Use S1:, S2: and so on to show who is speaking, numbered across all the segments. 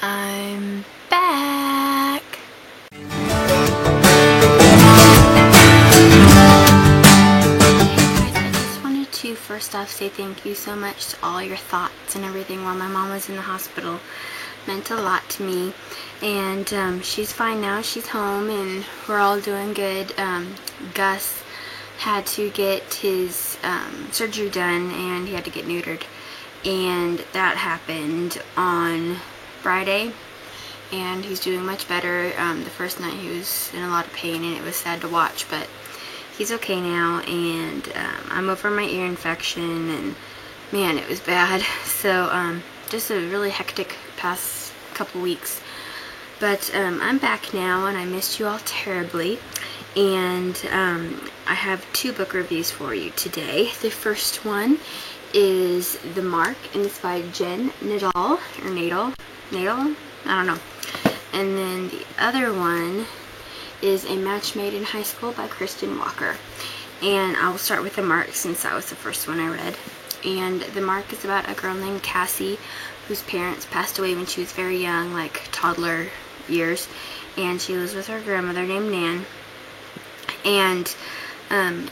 S1: I'm back. Hey guys, I just wanted to first off say thank you so much to all your thoughts and everything while my mom was in the hospital. Meant a lot to me, and she's fine now. She's home and we're all doing good. Gus had to get his surgery done and he had to get neutered, and that happened on Friday, and he's doing much better. The first night he was in a lot of pain and it was sad to watch, but he's okay now, and I'm over my ear infection, and man, it was bad. So just a really hectic past couple weeks, but I'm back now and I missed you all terribly, and I have two book reviews for you today. The first one is The Mark, and it's by Jen Nadal, or Nadal, I don't know. And then the other one is A Match Made in High School by Kristen Walker. And I will start with The Mark since that was the first one I read. And The Mark is about a girl named Cassie whose parents passed away when she was very young, like toddler years, and she lives with her grandmother named Nan. And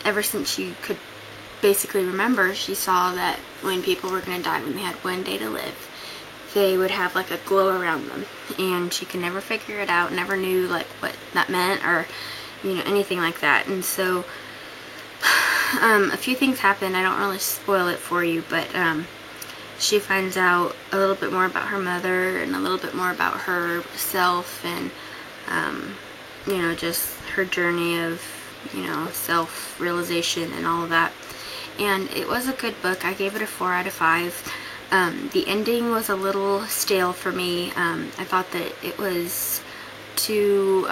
S1: ever since she could basically remember, she saw that when people were going to die, when they had one day to live, they would have like a glow around them, and she could never figure it out, never knew like what that meant, or anything like that. And so a few things happen. I don't really spoil it for you, but she finds out a little bit more about her mother and a little bit more about herself, and just her journey of self-realization and all of that. And it was a good book. I gave it a 4 out of 5. The ending was a little stale for me. I thought that it was too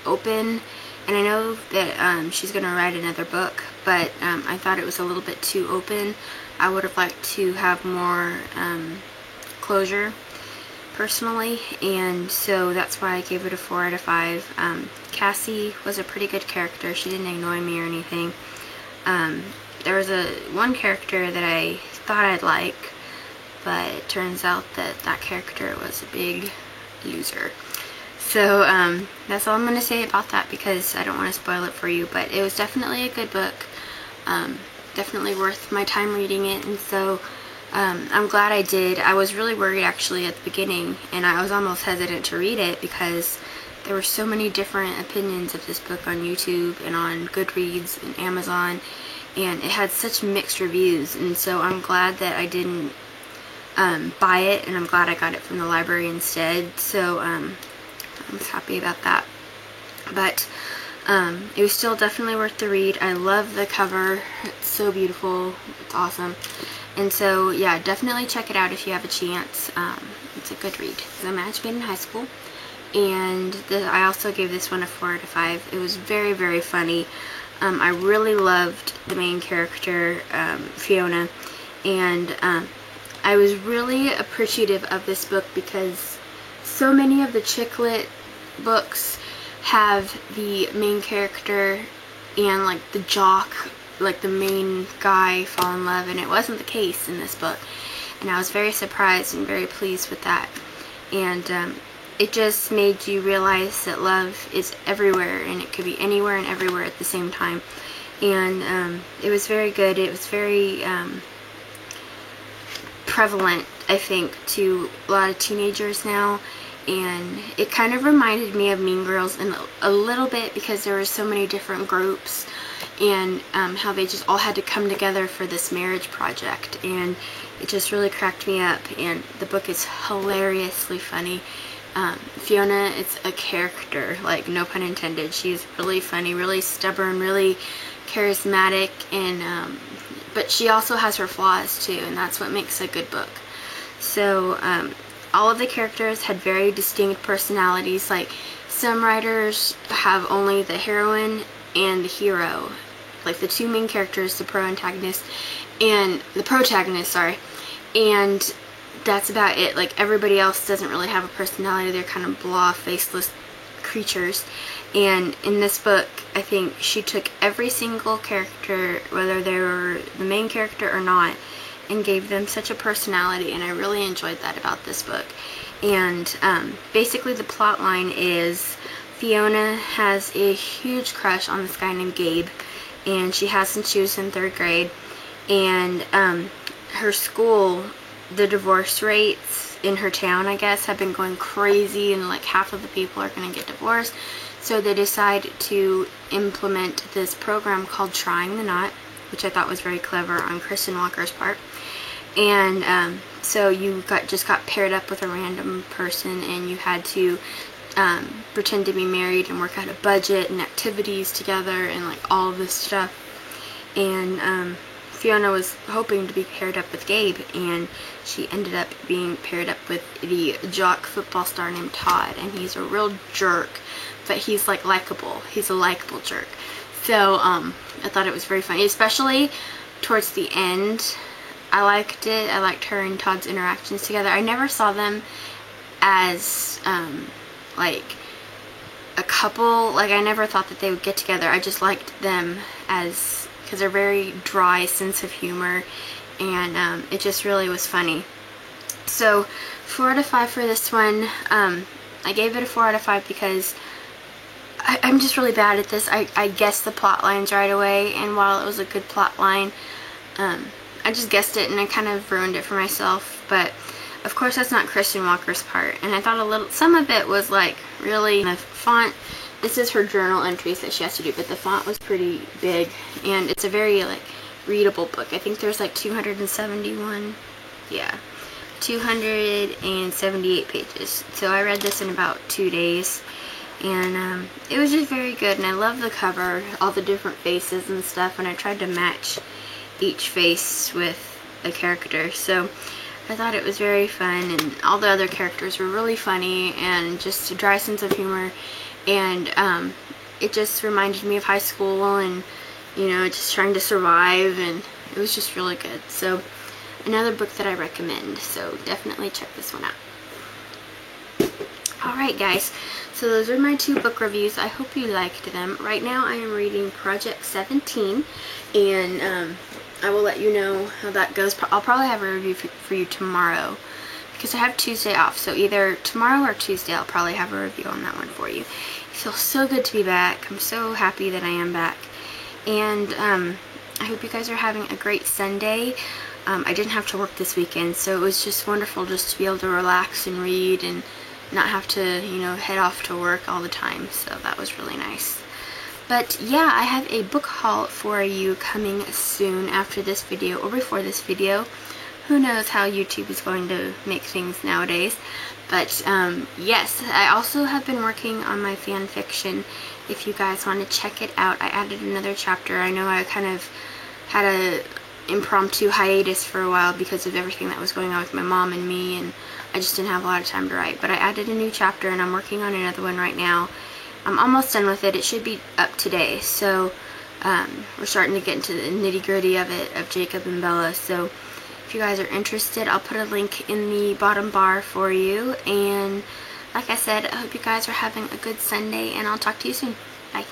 S1: open, and I know that she's going to write another book, but I thought it was a little bit too open. I would have liked to have more closure personally, and so that's why I gave it a 4 out of 5. Cassie was a pretty good character. She didn't annoy me or anything. There was one character that I thought I'd like, but it turns out that that character was a big loser. So that's all I'm going to say about that, because I don't want to spoil it for you, but it was definitely a good book. Definitely worth my time reading it, and so I'm glad I did. I was really worried actually at the beginning, and I was almost hesitant to read it because there were so many different opinions of this book on YouTube and on Goodreads and Amazon, and it had such mixed reviews, and so I'm glad that I didn't buy it, and I'm glad I got it from the library instead. So I was happy about that. But it was still definitely worth the read. I love the cover. It's so beautiful. It's awesome. And so yeah, definitely check it out if you have a chance. It's a good read. It's A Match Made in High School. And I also gave this one a 4 out of 5. It was very, very funny. I really loved the main character, Fiona, and I was really appreciative of this book because so many of the chick lit books have the main character and like the jock, like the main guy, fall in love, and it wasn't the case in this book, and I was very surprised and very pleased with that. And it just made you realize that love is everywhere, and it could be anywhere and everywhere at the same time. And it was very good. It was very prevalent, I think, to a lot of teenagers now, and it kind of reminded me of Mean Girls in a little bit, because there were so many different groups, and how they just all had to come together for this marriage project, and it just really cracked me up. And the book is hilariously funny. Fiona, it's a character, like, no pun intended. She's really funny, really stubborn, really charismatic, and but she also has her flaws too, and that's what makes a good book. So all of the characters had very distinct personalities. Like, some writers have only the heroine and the hero, like the two main characters, the protagonist, sorry, and that's about it. Like, everybody else doesn't really have a personality. They're kind of blah, faceless creatures. And in this book, I think she took every single character, whether they were the main character or not, and gave them such a personality, and I really enjoyed that about this book. And basically the plot line is Fiona has a huge crush on this guy named Gabe, and she has since she was in 3rd grade. And her school, the divorce rates in her town, I guess, have been going crazy, and like half of the people are going to get divorced. So they decide to implement this program called Trying the Knot, which I thought was very clever on Kristen Walker's part. And so you just got paired up with a random person, and you had to pretend to be married and work out a budget and activities together and like all of this stuff. And Fiona was hoping to be paired up with Gabe, and she ended up being paired up with the jock football star named Todd, and he's a real jerk, but he's like likable. He's a likable jerk. So I thought it was very funny, especially towards the end. I liked it. I liked her and Todd's interactions together. I never saw them as like a couple. Like, I never thought that they would get together. I just liked them as, because they're very dry sense of humor, and it just really was funny. So 4 out of 5 for this one. I gave it a 4 out of 5 because I'm just really bad at this. I guessed the plot lines right away, and while it was a good plot line, I just guessed it and I kind of ruined it for myself. But of course that's not Kristen Walker's part, and I thought some of it was like really, the font, this is her journal entries that she has to do, but the font was pretty big, and it's a very like readable book. I think there's like 278 pages. So I read this in about 2 days, and it was just very good. And I love the cover, all the different faces and stuff, and I tried to match each face with a character. So I thought it was very fun, and all the other characters were really funny, and just a dry sense of humor. And it just reminded me of high school, and you know, just trying to survive, and it was just really good. So another book that I recommend, so definitely check this one out. Alright guys, so those are my 2 book reviews. I hope you liked them. Right now I am reading Project 17, and I will let you know how that goes. I'll probably have a review for you tomorrow, because I have Tuesday off, so either tomorrow or Tuesday I'll probably have a review on that one for you. It feels so good to be back. I'm so happy that I am back, and I hope you guys are having a great Sunday. I didn't have to work this weekend, so it was just wonderful just to be able to relax and read and not have to, you know, head off to work all the time. So that was really nice. But yeah, I have a book haul for you coming soon after this video or before this video. Who knows how YouTube is going to make things nowadays. But yes, I also have been working on my fan fiction. If you guys want to check it out, I added another chapter. I know I kind of had a impromptu hiatus for a while because of everything that was going on with my mom and me, and I just didn't have a lot of time to write. But I added a new chapter, and I'm working on another one right now. I'm almost done with it. It should be up today. So we're starting to get into the nitty-gritty of it, of Jacob and Bella. So if you guys are interested, I'll put a link in the bottom bar for you. And like I said, I hope you guys are having a good Sunday, and I'll talk to you soon. Bye.